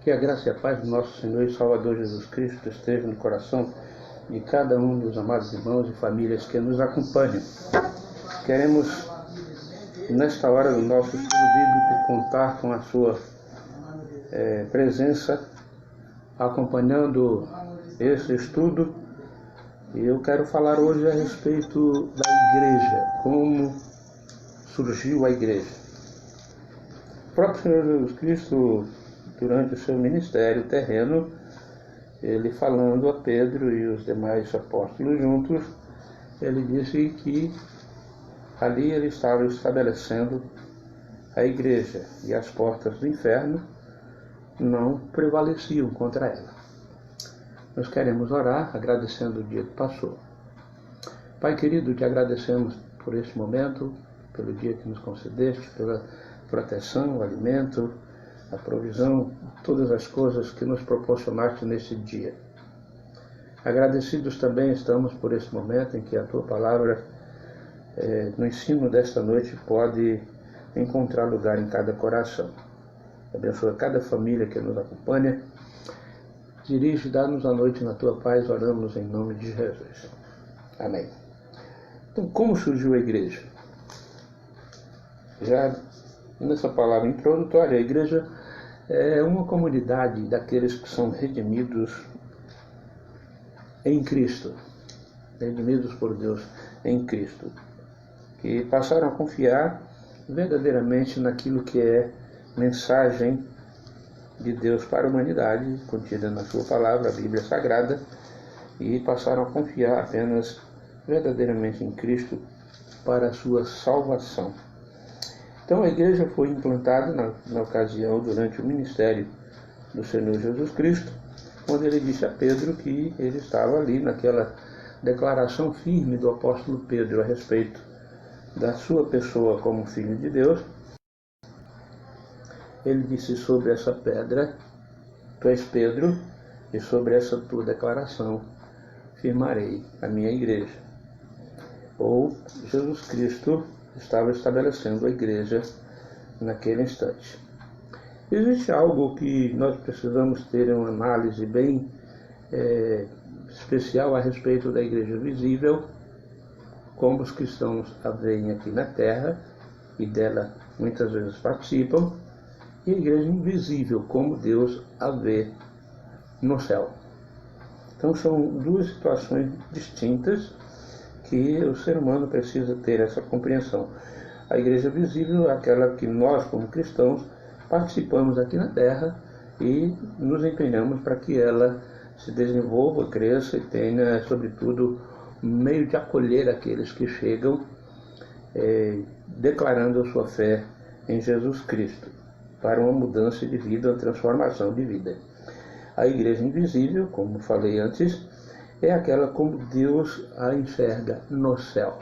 Que a graça e a paz do nosso Senhor e Salvador Jesus Cristo esteja no coração de cada um dos amados irmãos e famílias que nos acompanham. Queremos, nesta hora do nosso estudo bíblico, contar com a sua presença, acompanhando esse estudo. E eu quero falar hoje a respeito da igreja, como surgiu a igreja. O próprio Senhor Jesus Cristo, durante o seu ministério terreno, ele falando a Pedro e os demais apóstolos juntos, ele disse que ali ele estava estabelecendo a igreja e as portas do inferno não prevaleciam contra ela. Nós queremos orar agradecendo o dia que passou. Pai querido, te agradecemos por este momento, pelo dia que nos concedeste, pela proteção, o alimento, a provisão, todas as coisas que nos proporcionaste nesse dia. Agradecidos também estamos por esse momento em que a tua palavra, no ensino desta noite, pode encontrar lugar em cada coração. Abençoa cada família que nos acompanha. Dirige, dá-nos a noite na tua paz, oramos em nome de Jesus. Amém. Então, como surgiu a igreja? Já nessa palavra introdutória, a igreja é uma comunidade daqueles que são redimidos em Cristo, redimidos por Deus em Cristo, que passaram a confiar verdadeiramente naquilo que é mensagem de Deus para a humanidade, contida na sua palavra, a Bíblia Sagrada, e passaram a confiar apenas verdadeiramente em Cristo para a sua salvação. Então a igreja foi implantada na ocasião, durante o ministério do Senhor Jesus Cristo, quando ele disse a Pedro que ele estava ali naquela declaração firme do apóstolo Pedro a respeito da sua pessoa como filho de Deus. Ele disse: sobre essa pedra, tu és Pedro, e sobre essa tua declaração firmarei a minha igreja. Ou Jesus Cristo estava estabelecendo a igreja naquele instante. Existe algo que nós precisamos ter uma análise bem especial a respeito da igreja visível, como os cristãos a veem aqui na terra, e dela muitas vezes participam, e a igreja invisível, como Deus a vê no céu. Então são duas situações distintas que o ser humano precisa ter essa compreensão. A igreja visível é aquela que nós, como cristãos, participamos aqui na terra e nos empenhamos para que ela se desenvolva, cresça e tenha, sobretudo, meio de acolher aqueles que chegam declarando a sua fé em Jesus Cristo, para uma mudança de vida, uma transformação de vida. A igreja invisível, como falei antes, é aquela como Deus a enxerga no céu.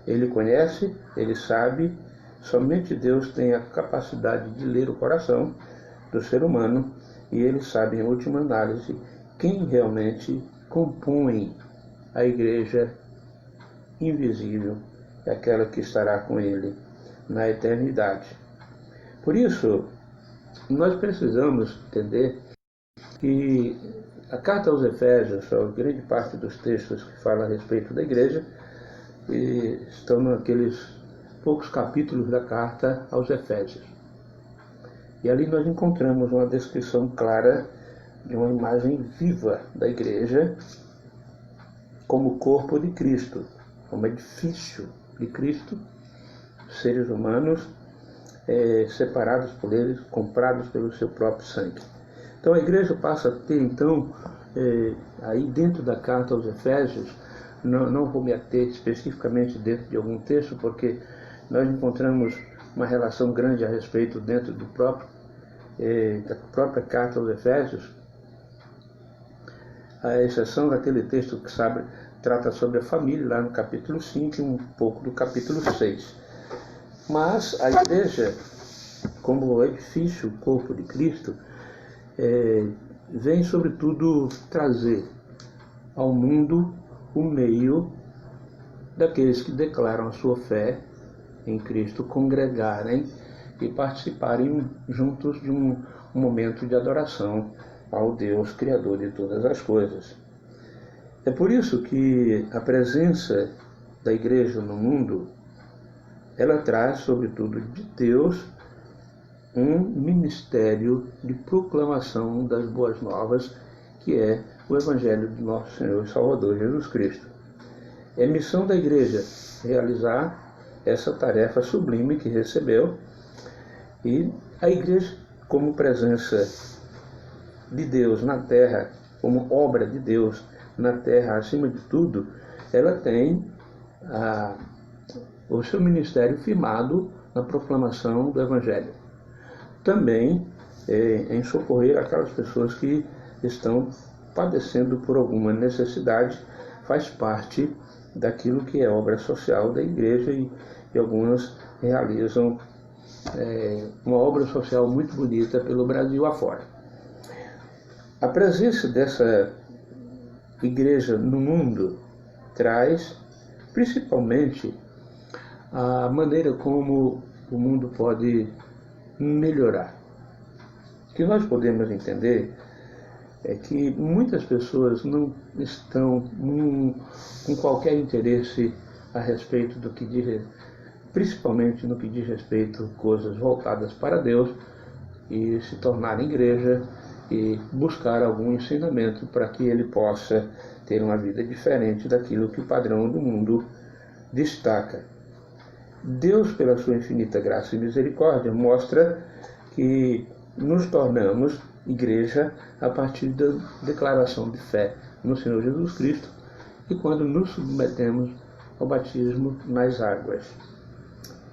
Ele conhece, ele sabe, somente Deus tem a capacidade de ler o coração do ser humano, e ele sabe, em última análise, quem realmente compõe a igreja invisível, aquela que estará com ele na eternidade. Por isso, nós precisamos entender que a carta aos Efésios, a grande parte dos textos que falam a respeito da igreja, estão naqueles poucos capítulos da carta aos Efésios. E ali nós encontramos uma descrição clara de uma imagem viva da igreja como corpo de Cristo, como edifício de Cristo, seres humanos separados por ele, comprados pelo seu próprio sangue. Então a igreja passa a ter, então, aí dentro da carta aos Efésios, não vou me ater especificamente dentro de algum texto, porque nós encontramos uma relação grande a respeito dentro da própria carta aos Efésios, à exceção daquele texto que trata sobre a família, lá no capítulo 5 e um pouco do capítulo 6. Mas a igreja, como o edifício, o corpo de Cristo, vem sobretudo trazer ao mundo o meio daqueles que declaram a sua fé em Cristo congregarem e participarem juntos de um um momento de adoração ao Deus Criador de todas as coisas. É por isso que a presença da igreja no mundo, ela traz, sobretudo de Deus, um ministério de proclamação das boas novas, que é o Evangelho do nosso Senhor e Salvador Jesus Cristo. É missão da igreja realizar essa tarefa sublime que recebeu, e a igreja, como presença de Deus na terra, como obra de Deus na terra, acima de tudo, ela tem o seu ministério firmado na proclamação do Evangelho. Também em socorrer aquelas pessoas que estão padecendo por alguma necessidade, faz parte daquilo que é obra social da igreja, e algumas realizam uma obra social muito bonita pelo Brasil afora. A presença dessa igreja no mundo traz principalmente a maneira como o mundo pode melhorar. O que nós podemos entender é que muitas pessoas não estão com qualquer interesse a respeito do que diz, principalmente no que diz respeito a coisas voltadas para Deus, e se tornar igreja e buscar algum ensinamento para que ele possa ter uma vida diferente daquilo que o padrão do mundo destaca. Deus, pela sua infinita graça e misericórdia, mostra que nos tornamos igreja a partir da declaração de fé no Senhor Jesus Cristo e quando nos submetemos ao batismo nas águas.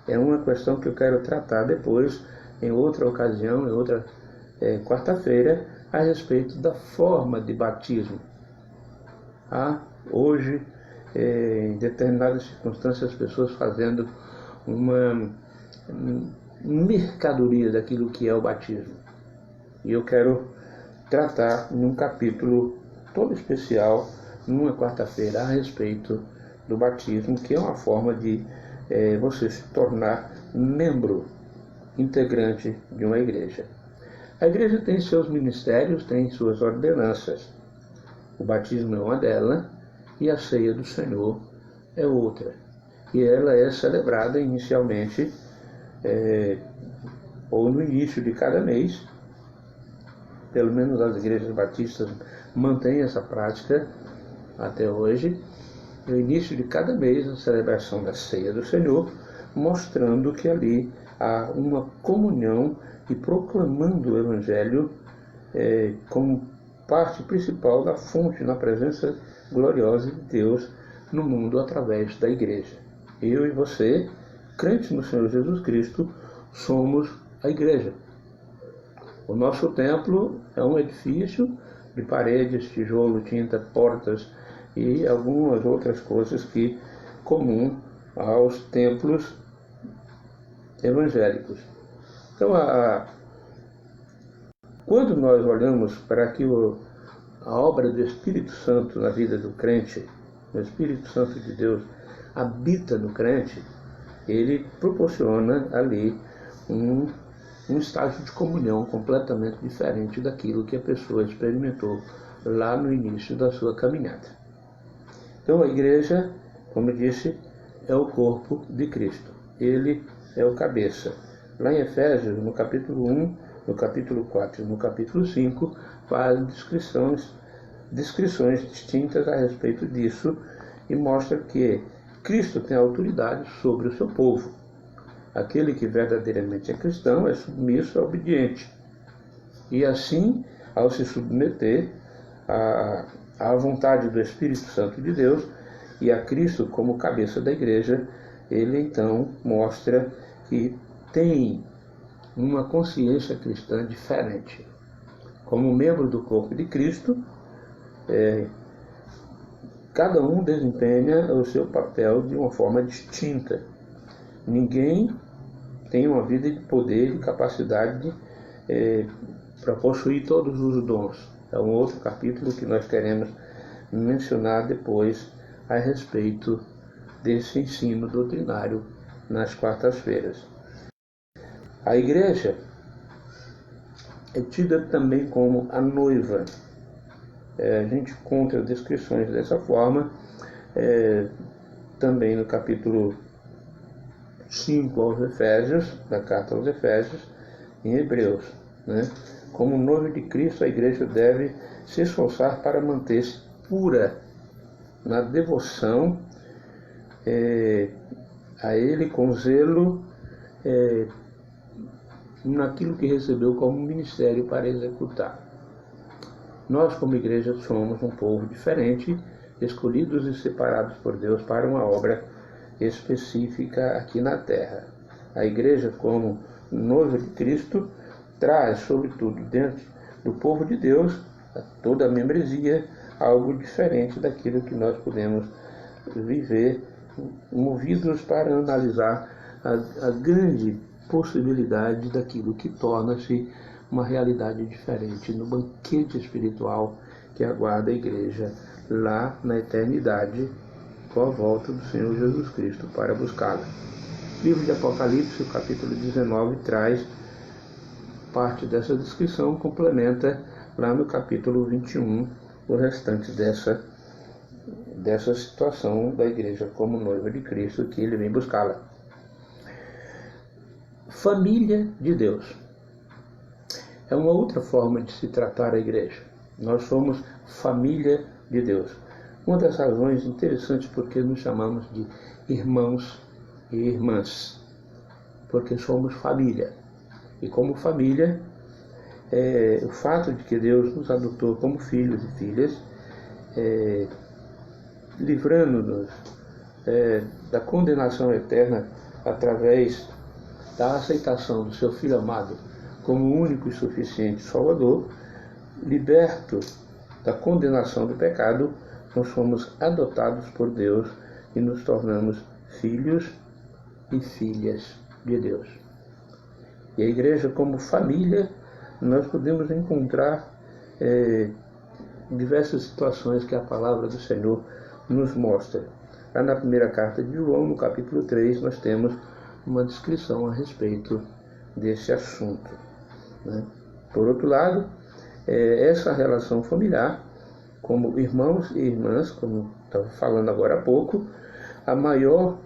É uma questão que eu quero tratar depois, em outra ocasião, em outra quarta-feira, a respeito da forma de batismo. Há hoje, em determinadas circunstâncias, as pessoas fazendo uma mercadoria daquilo que é o batismo. E eu quero tratar num capítulo todo especial, numa quarta-feira, a respeito do batismo, que é uma forma de você se tornar membro integrante de uma igreja. A igreja tem seus ministérios, tem suas ordenanças. O batismo é uma delas e a ceia do Senhor é outra. E ela é celebrada inicialmente ou no início de cada mês. Pelo menos as igrejas batistas mantêm essa prática até hoje. No início de cada mês, a celebração da ceia do Senhor, mostrando que ali há uma comunhão e proclamando o Evangelho como parte principal da fonte na presença gloriosa de Deus no mundo através da igreja. Eu e você, crentes no Senhor Jesus Cristo, somos a igreja. O nosso templo é um edifício de paredes, tijolo, tinta, portas e algumas outras coisas que comum aos templos evangélicos. Então, quando nós olhamos para que a obra do Espírito Santo na vida do crente, o Espírito Santo de Deus habita no crente, ele proporciona ali um estágio de comunhão completamente diferente daquilo que a pessoa experimentou lá no início da sua caminhada. Então a igreja, como eu disse, é o corpo de Cristo. Ele é o cabeça. Lá em Efésios, no capítulo 1, no capítulo 4 e no capítulo 5, faz descrições distintas a respeito disso e mostra que Cristo tem autoridade sobre o seu povo. Aquele que verdadeiramente é cristão é submisso e obediente. E assim, ao se submeter à vontade do Espírito Santo de Deus e a Cristo como cabeça da igreja, ele então mostra que tem uma consciência cristã diferente. Como membro do corpo de Cristo, cada um desempenha o seu papel de uma forma distinta. Ninguém tem uma vida de poder e capacidade para possuir todos os dons. É um outro capítulo que nós queremos mencionar depois a respeito desse ensino doutrinário nas quartas-feiras. A igreja, é tida também como a noiva. A gente encontra descrições dessa forma também no capítulo 5 aos Efésios, da carta aos Efésios, em Hebreus, né? Como noiva de Cristo, a igreja deve se esforçar para manter-se pura na devoção a Ele, com zelo naquilo que recebeu como ministério para executar. Nós, como igreja, somos um povo diferente, escolhidos e separados por Deus para uma obra específica aqui na terra. A igreja, como noiva de Cristo, traz, sobretudo dentro do povo de Deus, a toda a membresia, algo diferente daquilo que nós podemos viver, movidos para analisar a grande possibilidade daquilo que torna-se uma realidade diferente no banquete espiritual que aguarda a igreja lá na eternidade, com a volta do Senhor Jesus Cristo para buscá-la. O livro de Apocalipse, capítulo 19, traz parte dessa descrição, complementa lá no capítulo 21 o restante dessa situação da igreja como noiva de Cristo, que ele vem buscá-la. Família de Deus é uma outra forma de se tratar a igreja. Nós somos família de Deus. Uma das razões interessantes porque nos chamamos de irmãos e irmãs, porque somos família. E como família, o fato de que Deus nos adotou como filhos e filhas, livrando-nos da condenação eterna através da aceitação do seu Filho amado como único e suficiente Salvador, liberto da condenação do pecado, nós fomos adotados por Deus e nos tornamos filhos e filhas de Deus. E a igreja, como família, nós podemos encontrar diversas situações que a palavra do Senhor nos mostra. Lá na primeira carta de João, no capítulo 3, nós temos uma descrição a respeito desse assunto, né? Por outro lado, essa relação familiar, como irmãos e irmãs, como estava falando agora há pouco, a maior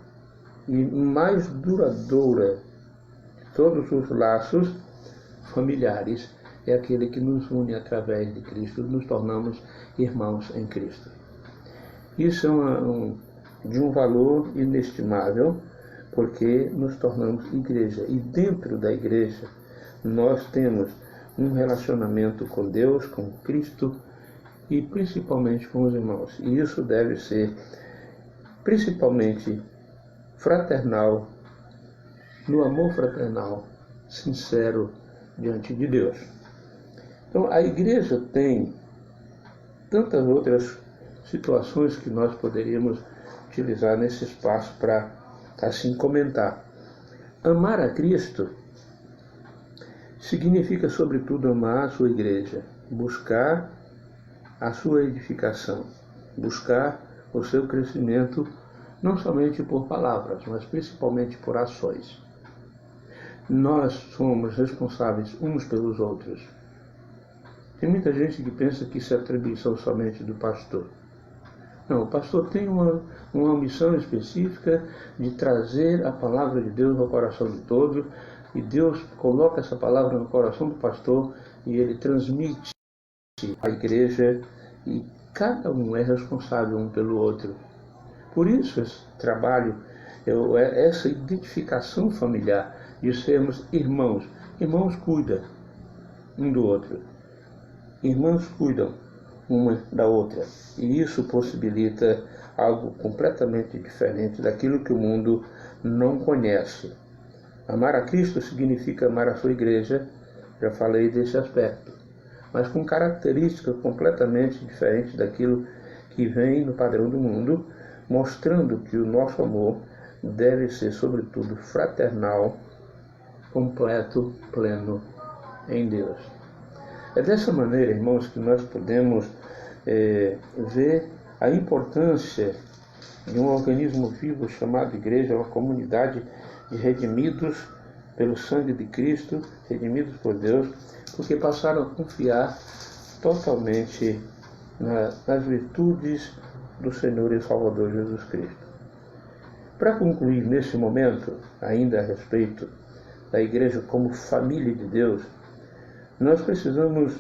e mais duradoura de todos os laços familiares é aquele que nos une através de Cristo, nos tornamos irmãos em Cristo. Isso é de um valor inestimável, porque nos tornamos igreja. E dentro da igreja, nós temos um relacionamento com Deus, com Cristo e principalmente com os irmãos. E isso deve ser principalmente fraternal, no amor fraternal, sincero diante de Deus. Então, a igreja tem tantas outras situações que nós poderíamos utilizar nesse espaço para assim comentar. Amar a Cristo significa, sobretudo, amar a sua igreja, buscar a sua edificação, buscar o seu crescimento, não somente por palavras, mas principalmente por ações. Nós somos responsáveis uns pelos outros. Tem muita gente que pensa que isso é atribuição somente do pastor. Não, o pastor tem uma missão específica de trazer a palavra de Deus ao coração de todos, e Deus coloca essa palavra no coração do pastor e ele transmite à igreja, e cada um é responsável um pelo outro. Por isso esse trabalho, essa identificação familiar de sermos irmãos. Irmãos cuidam um do outro. Irmãos cuidam uma da outra. E isso possibilita algo completamente diferente daquilo que o mundo não conhece. Amar a Cristo significa amar a sua igreja, já falei desse aspecto, mas com características completamente diferentes daquilo que vem no padrão do mundo, mostrando que o nosso amor deve ser, sobretudo, fraternal, completo, pleno em Deus. É dessa maneira, irmãos, que nós podemos ver a importância de um organismo vivo chamado igreja, uma comunidade de redimidos pelo sangue de Cristo, redimidos por Deus, porque passaram a confiar totalmente nas virtudes do Senhor e Salvador Jesus Cristo. Para concluir nesse momento, ainda a respeito da igreja como família de Deus, nós precisamos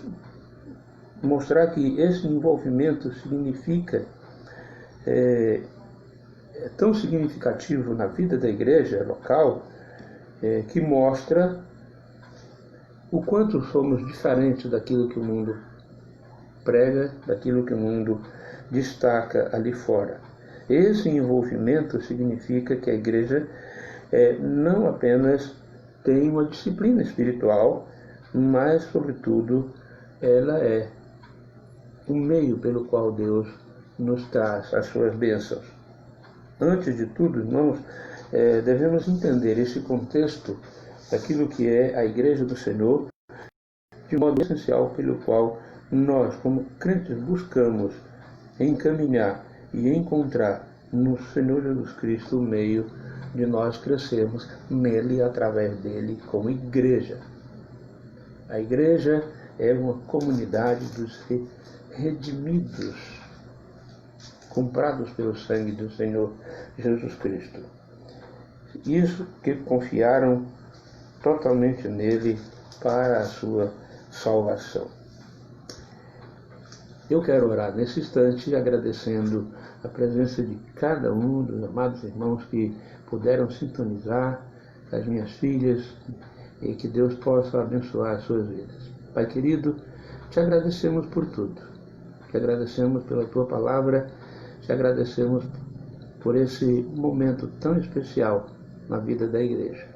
mostrar que esse envolvimento significa é tão significativo na vida da igreja local, que mostra o quanto somos diferentes daquilo que o mundo prega, daquilo que o mundo destaca ali fora. Esse envolvimento significa que a igreja não apenas tem uma disciplina espiritual, mas, sobretudo, ela é o meio pelo qual Deus nos traz as suas bênçãos. Antes de tudo, irmãos, devemos entender esse contexto daquilo que é a Igreja do Senhor, de modo essencial pelo qual nós, como crentes, buscamos encaminhar e encontrar no Senhor Jesus Cristo o meio de nós crescermos nele e através dele como igreja. A igreja é uma comunidade dos redimidos, comprados pelo sangue do Senhor Jesus Cristo. Isso que confiaram totalmente nele para a sua salvação. Eu quero orar nesse instante agradecendo a presença de cada um dos amados irmãos que puderam sintonizar, as minhas filhas, e que Deus possa abençoar as suas vidas. Pai querido, te agradecemos por tudo. Te agradecemos pela tua palavra, te agradecemos por esse momento tão especial na vida da igreja.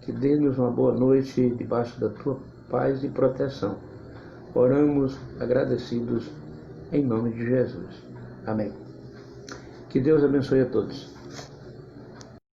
Que dê-nos uma boa noite debaixo da tua paz e proteção. Oramos agradecidos em nome de Jesus. Amém. Que Deus abençoe a todos.